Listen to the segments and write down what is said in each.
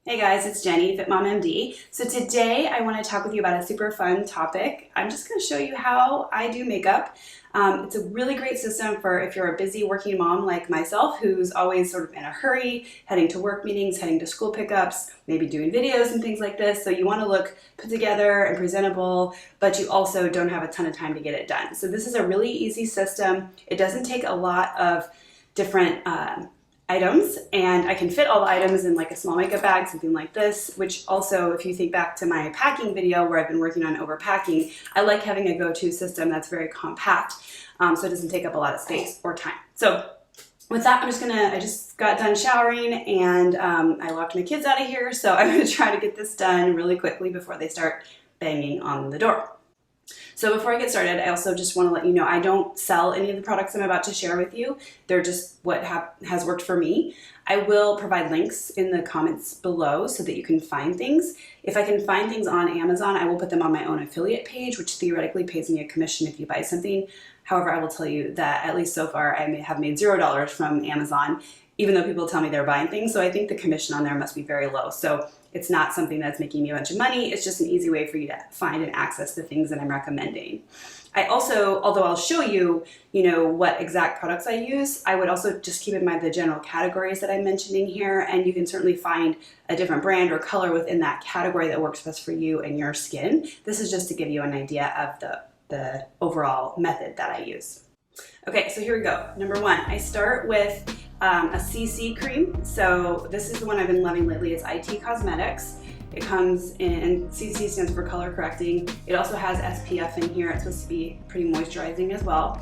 Hey guys, it's Jenny, Fit Mom MD. So today I want to talk with you about a super fun topic. I'm just going to show you how I do makeup. It's a really great system for if you're a busy working mom like myself who's always sort of in a hurry, heading to work meetings, heading to school pickups, maybe doing videos and things like this. So you want to look put together and presentable, but you also don't have a ton of time to get it done. So this is a really easy system. It doesn't take a lot of different items, and I can fit all the items in like a small makeup bag, something like this, which also, if you think back to my packing video where I've been working on overpacking, I like having a go-to system that's very compact, so it doesn't take up a lot of space or time. So with that, I just got done showering and I locked my kids out of here, so I'm gonna try to get this done really quickly before they start banging on the door. So before I get started, I also just want to let you know I don't sell any of the products I'm about to share with you. They're just what has worked for me. I will provide links in the comments below so that you can find things. If I can find things on Amazon, I will put them on my own affiliate page, which theoretically pays me a commission if you buy something. However, I will tell you that at least so far, I have made $0 from Amazon, even though people tell me they're buying things. So I think the commission on there must be very low. So it's not something that's making me a bunch of money. It's just an easy way for you to find and access the things that I'm recommending. I also, although I'll show you, what exact products I use, I would also just keep in mind the general categories that I'm mentioning here, and you can certainly find a different brand or color within that category that works best for you and your skin. This is just to give you an idea of the overall method that I use. Okay, so here we go. Number one, I start with a CC cream. So this is the one I've been loving lately. It's IT Cosmetics. It comes in, CC stands for color correcting. It also has SPF in here. It's supposed to be pretty moisturizing as well.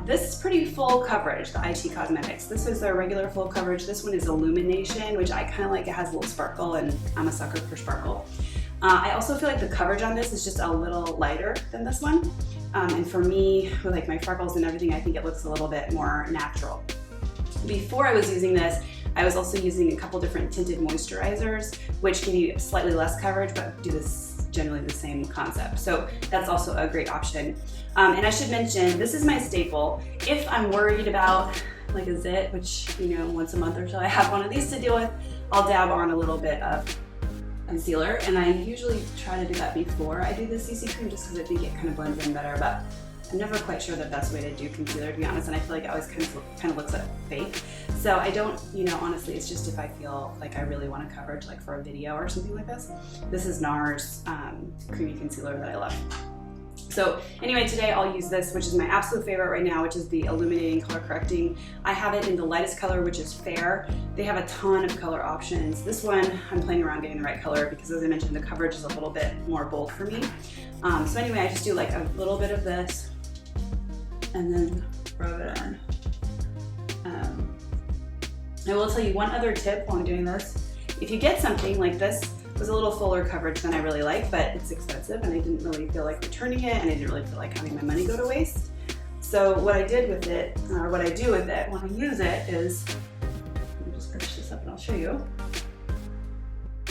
This is pretty full coverage, the IT Cosmetics. This is their regular full coverage. This one is Illumination, which I kind of like. It has a little sparkle, and I'm a sucker for sparkle. I also feel like the coverage on this is just a little lighter than this one. And for me, with like my freckles and everything, I think it looks a little bit more natural. Before I was using this, I was also using a couple different tinted moisturizers, which give you slightly less coverage, but do this generally the same concept. So that's also a great option. And I should mention, this is my staple. If I'm worried about like a zit, which, once a month or so I have one of these to deal with, I'll dab on a little bit of concealer, and I usually try to do that before I do the CC cream just because I think it kind of blends in better, but I'm never quite sure the best way to do concealer, to be honest, and I feel like it always kind of looks like fake. So I don't, honestly, it's just if I feel like I really want a coverage, like for a video or something like this. This is NARS creamy concealer that I love. So anyway, today I'll use this, which is my absolute favorite right now, which is the Illuminating Color Correcting. I have it in the lightest color, which is Fair. They have a ton of color options. This one, I'm playing around getting the right color because, as I mentioned, the coverage is a little bit more bold for me. So anyway, I just do like a little bit of this and then rub it on. I will tell you one other tip while I'm doing this. If you get something like this, it was a little fuller coverage than I really like, but it's expensive and I didn't really feel like returning it, and I didn't really feel like having my money go to waste. So what I did with it, or what I do with it when I use it is, let me just brush this up and I'll show you.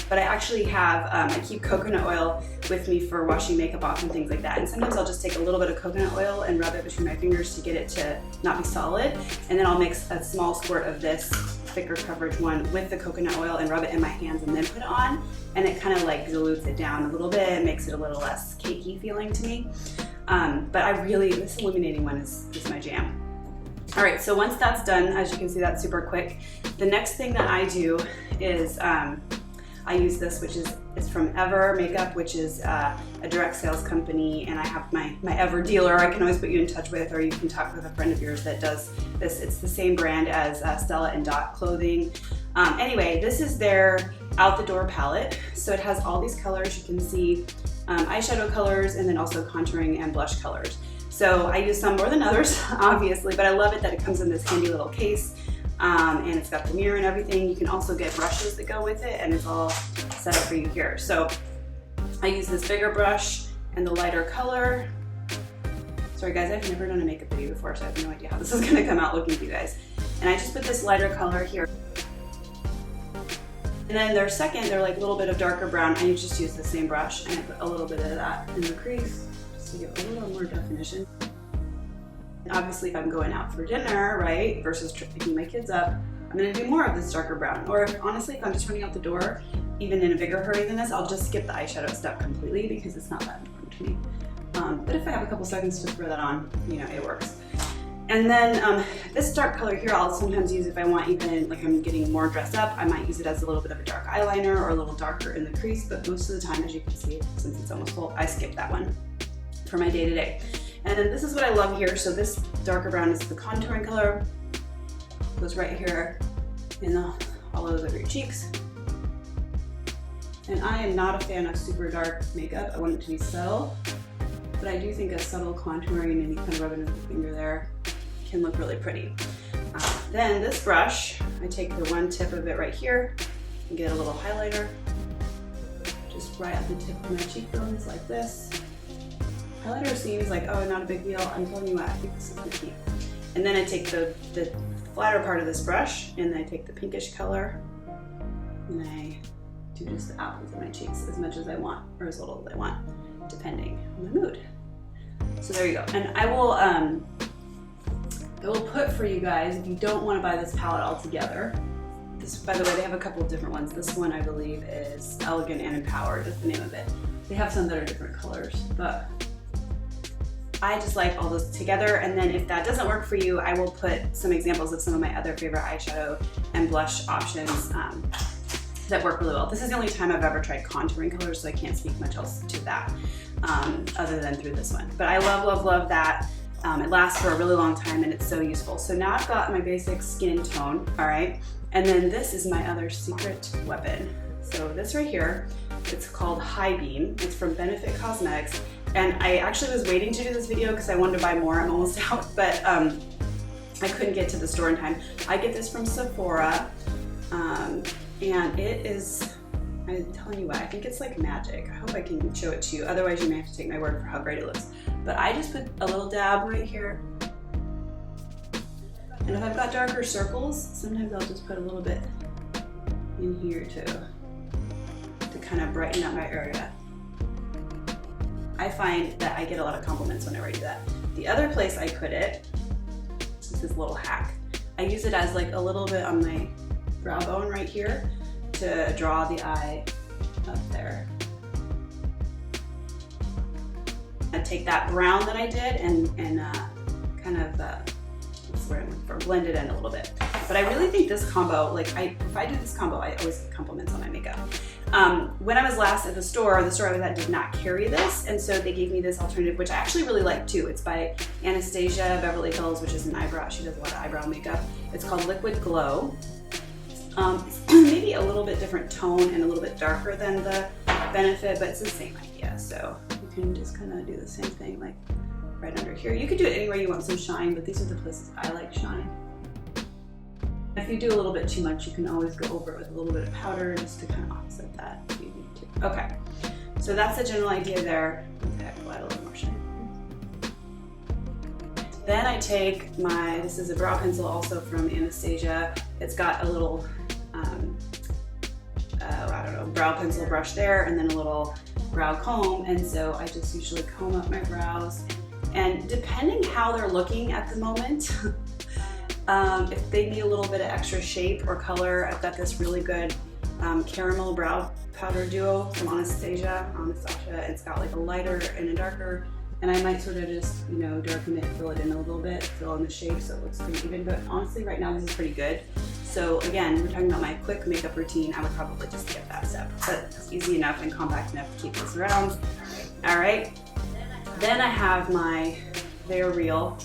But I actually have, I keep coconut oil with me for washing makeup off and things like that. And sometimes I'll just take a little bit of coconut oil and rub it between my fingers to get it to not be solid. And then I'll mix a small squirt of this thicker coverage one with the coconut oil and rub it in my hands and then put it on. And it kind of like dilutes it down a little bit and makes it a little less cakey feeling to me. But this illuminating one is my jam. All right, so once that's done, as you can see, that's super quick. The next thing that I do is, I use this, which is from Ever Makeup, which is a direct sales company, and I have my Ever dealer I can always put you in touch with, or you can talk with a friend of yours that does this. It's the same brand as Stella and Dot clothing. Anyway, this is their Out the Door palette. So it has all these colors. You can see eyeshadow colors and then also contouring and blush colors. So I use some more than others, obviously, but I love it that it comes in this handy little case. And it's got the mirror and everything. You can also get brushes that go with it, and it's all set up for you here. So I use this bigger brush and the lighter color. Sorry guys, I've never done a makeup video before, so I have no idea how this is going to come out looking for you guys. And I just put this lighter color here. And then they're like a little bit of darker brown. I just use the same brush and I put a little bit of that in the crease just to give a little more definition. Obviously, if I'm going out for dinner, right, versus picking my kids up, I'm gonna do more of this darker brown. Or honestly, if I'm just running out the door, even in a bigger hurry than this, I'll just skip the eyeshadow step completely because it's not that important to me. But if I have a couple seconds to throw that on, you know, it works. And then this dark color here, I'll sometimes use if I want, even like I'm getting more dressed up, I might use it as a little bit of a dark eyeliner or a little darker in the crease, but most of the time, as you can see, since it's almost full, I skip that one for my day-to-day. And then this is what I love here. So this darker brown is the contouring color. Goes right here in the hollows of your cheeks. And I am not a fan of super dark makeup. I want it to be subtle, but I do think a subtle contouring and you kind of rub it with the finger there can look really pretty. Then this brush, I take the one tip of it right here and get a little highlighter, just right at the tip of my cheekbones like this. Highlighter seems like, oh, not a big deal. I'm telling you what, I think this is pretty cute. And then I take the flatter part of this brush and then I take the pinkish color and I do just the apples of my cheeks as much as I want or as little as I want, depending on the mood. So there you go. And I will put for you guys, if you don't want to buy this palette altogether, this, by the way, they have a couple of different ones. This one I believe is Elegant and Empowered is the name of it. They have some that are different colors, but I just like all those together. And then if that doesn't work for you, I will put some examples of some of my other favorite eyeshadow and blush options that work really well. This is the only time I've ever tried contouring colors, so I can't speak much else to that other than through this one. But I love, love, love that. It lasts for a really long time and it's so useful. So now I've got my basic skin tone, all right? And then this is my other secret weapon. So this right here, it's called High Beam. It's from Benefit Cosmetics. And I actually was waiting to do this video because I wanted to buy more. I'm almost out, but I couldn't get to the store in time. I get this from Sephora. And it is, I'm telling you what, I think it's like magic. I hope I can show it to you. Otherwise, you may have to take my word for how great it looks. But I just put a little dab right here. And if I've got darker circles, sometimes I'll just put a little bit in here to kind of brighten up my area. I find that I get a lot of compliments whenever I do that. The other place I put it, this is a little hack. I use it as like a little bit on my brow bone right here to draw the eye up there. I take that brown that I did and kind of, what's the word I'm looking for, blend it in a little bit. But I really think this combo, like if I do this combo, I always get compliments on my makeup. When I was last at the store I was at did not carry this, and so they gave me this alternative, which I actually really like too. It's by Anastasia, Beverly Hills, which is an eyebrow. She does a lot of eyebrow makeup. It's called Liquid Glow. It's maybe a little bit different tone and a little bit darker than the Benefit, but it's the same idea. So you can just kind of do the same thing, like right under here. You could do it anywhere you want some shine, but these are the places I like shine. If you do a little bit too much, you can always go over it with a little bit of powder just to kind of offset that if you need to. Okay, so that's the general idea there. Okay, I'll add a little more shine. Then I take this is a brow pencil also from Anastasia. It's got a little, I don't know, brow pencil brush there and then a little brow comb. And so I just usually comb up my brows. And depending how they're looking at the moment, if they need a little bit of extra shape or color, I've got this really good caramel brow powder duo from Anastasia. It's got like a lighter and a darker, and I might sort of just, you know, darken it, fill it in a little bit, fill in the shape so it looks pretty even. But honestly, right now this is pretty good. So again, we're talking about my quick makeup routine. I would probably just skip that step, but it's easy enough and compact enough to keep this around. All right. Then I have my They're Real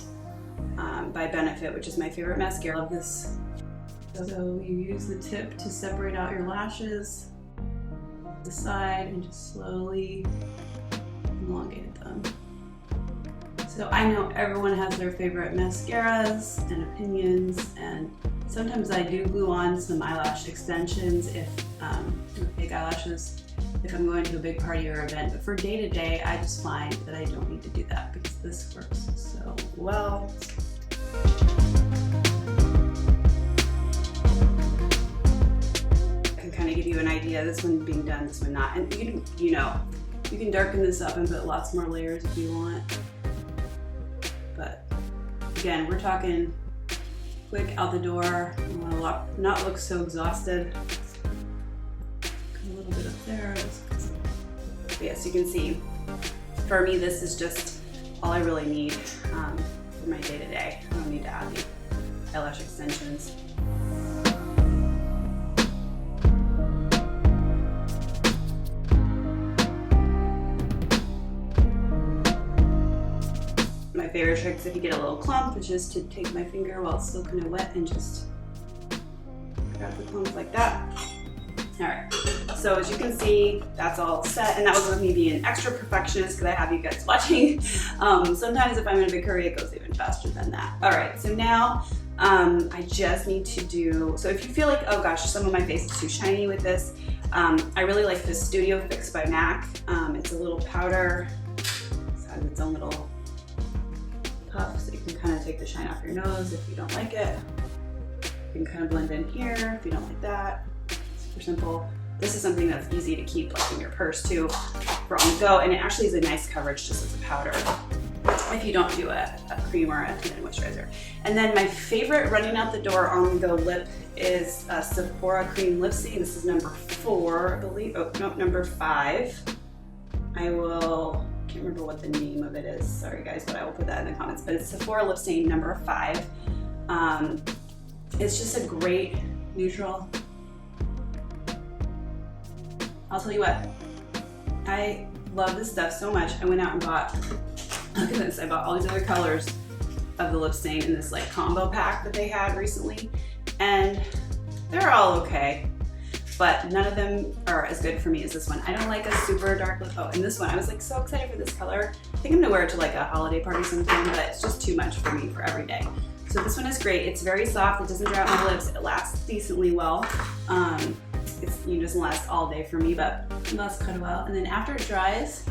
by Benefit, which is my favorite mascara. I love this. So you use the tip to separate out your lashes, the side, and just slowly elongate them. So I know everyone has their favorite mascaras and opinions, and sometimes I do glue on some eyelash extensions if fake eyelashes if I'm going to a big party or event. But for day to day, I just find that I don't need to do that because this works so well. I can kind of give you an idea. This one being done, this one not, and you can darken this up and put lots more layers if you want. But again, we're talking quick out the door. I want to not look so exhausted. A little bit up there. But yes, you can see, for me, this is just all I really need for my day-to-day. I don't need to add the eyelash extensions. My favorite trick is if you get a little clump, is just to take my finger while it's still kind of wet and just grab the clump like that. All right, so as you can see, that's all set, and that was with me being an extra perfectionist because I have you guys watching. Sometimes if I'm in a big hurry, it goes even faster than that. All right, so now I just need to do, so if you feel like, oh gosh, some of my face is too shiny with this, I really like this Studio Fix by MAC. It's a little powder, it has its own little puff, so you can kind of take the shine off your nose if you don't like it. You can kind of blend in here if you don't like that. Super simple. This is something that's easy to keep like in your purse too for on the go, and it actually is a nice coverage just as a powder if you don't do a cream or a tinted moisturizer. And then my favorite running out the door on the go lip is a Sephora cream lip stain. This is number 4, I believe. Oh no, number 5. I can't remember what the name of it is. Sorry guys, but I will put that in the comments. But it's Sephora lip stain number 5. It's just a great neutral. I'll tell you what, I love this stuff so much. I went out and bought, look at this, I bought all these other colors of the lip stain in this like combo pack that they had recently, and they're all okay, but none of them are as good for me as this one. I don't like a super dark lip. Oh, and this one, I was like so excited for this color. I think I'm gonna wear it to like a holiday party sometime, but it's just too much for me for every day. So this one is great. It's very soft. It doesn't dry out my lips. It lasts decently well. It doesn't last all day for me, but it lasts quite a while. And then after it dries,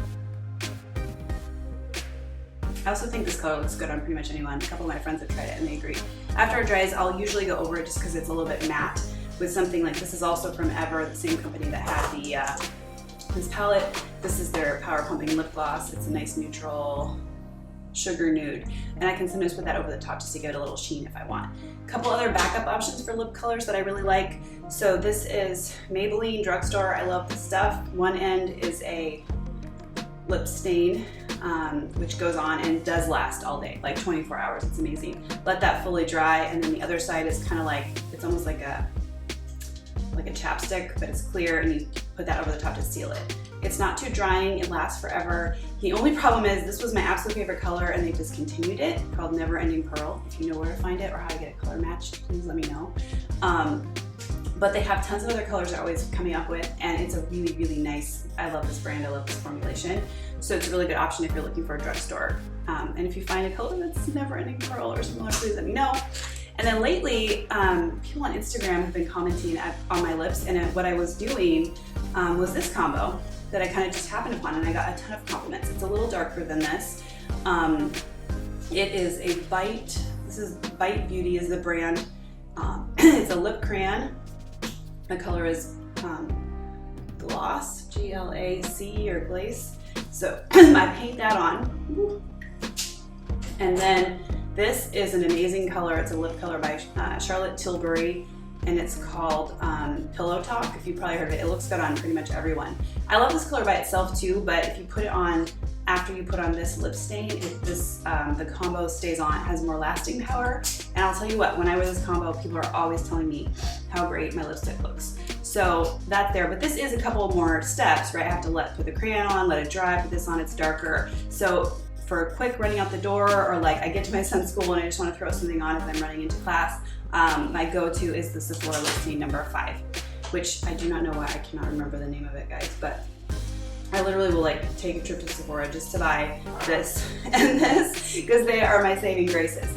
I also think this color looks good on pretty much anyone. A couple of my friends have tried it and they agree. After it dries, I'll usually go over it just because it's a little bit matte with something like, this is also from Ever, the same company that had the this palette. This is their Power Pumping Lip Gloss. It's a nice neutral sugar nude, and I can sometimes put that over the top just to give it a little sheen if I want. A couple other backup options for lip colors that I really like. So this is Maybelline Drugstore. I love this stuff. One end is a lip stain, which goes on and does last all day, like 24 hours. It's amazing. Let that fully dry, and then the other side is kind of like, it's almost like a chapstick, but it's clear, and you put that over the top to seal it. It's not too drying, it lasts forever. The only problem is this was my absolute favorite color and they discontinued it, called Never Ending Pearl. If you know where to find it or how to get a color match, please let me know. But they have tons of other colors they're always coming up with, and it's a really, really nice, I love this brand, I love this formulation. So it's a really good option if you're looking for a drugstore. And if you find a color that's Never Ending Pearl or similar, please let me know. And then lately, people on Instagram have been commenting on my lips, and what I was doing was this combo that I kind of just happened upon, and I got a ton of compliments. It's a little darker than this. It is a Bite, this is Bite Beauty is the brand. It's a lip crayon. The color is Gloss, G-L-A-C or Glace. So I paint that on. And then this is an amazing color. It's a lip color by Charlotte Tilbury, and it's called Pillow Talk. If you've probably heard of it, it looks good on pretty much everyone. I love this color by itself too, but if you put it on after you put on this lip stain, the combo stays on. It has more lasting power. And I'll tell you what, when I wear this combo, people are always telling me how great my lipstick looks. So that's there, but this is a couple more steps, right? I have to put the crayon on, let it dry, put this on, it's darker. So for a quick running out the door, or like I get to my son's school and I just want to throw something on as I'm running into class, my go-to is the Sephora lip stain number 5, which I do not know why I cannot remember the name of it, guys, but I literally will like take a trip to Sephora just to buy this and this because they are my saving graces.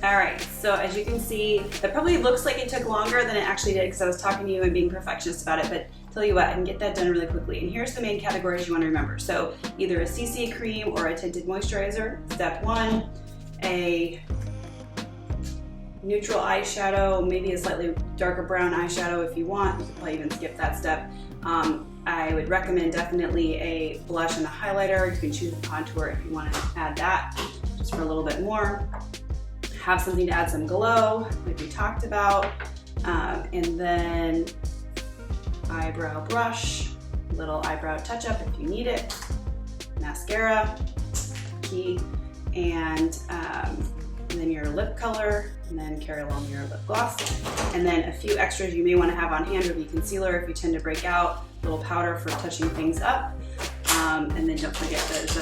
All right, so as you can see, that probably looks like it took longer than it actually did because I was talking to you and being perfectionist about it, but tell you what, I can get that done really quickly. And here's the main categories you want to remember. So either a CC cream or a tinted moisturizer. Step 1, a neutral eyeshadow, maybe a slightly darker brown eyeshadow if you want. You could probably even skip that step. I would recommend definitely a blush and a highlighter. You can choose a contour if you want to add that, just for a little bit more. Have something to add some glow, like we talked about. And then eyebrow brush, little eyebrow touch-up if you need it, mascara, key, and then your lip color, and then carry along your lip gloss. And then a few extras you may want to have on hand would be concealer if you tend to break out, little powder for touching things up, and then don't forget there's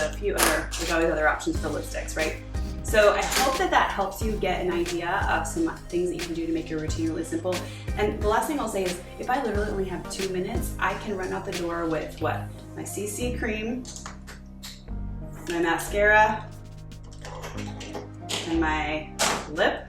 always other options for lipsticks, right? So I hope that helps you get an idea of some things that you can do to make your routine really simple. And the last thing I'll say is, if I literally only have 2 minutes, I can run out the door with what? My CC cream, my mascara, and my lip.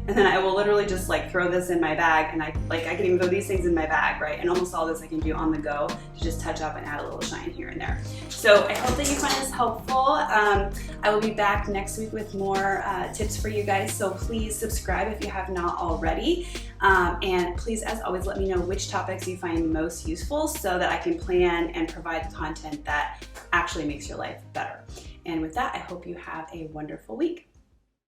And then I will literally just like throw this in my bag, and I can even throw these things in my bag, right? And almost all this I can do on the go to just touch up and add a little shine here and there. So I hope that you find this helpful. I will be back next week with more tips for you guys. So please subscribe if you have not already. And please, as always, let me know which topics you find most useful so that I can plan and provide content that actually makes your life better. And with that, I hope you have a wonderful week.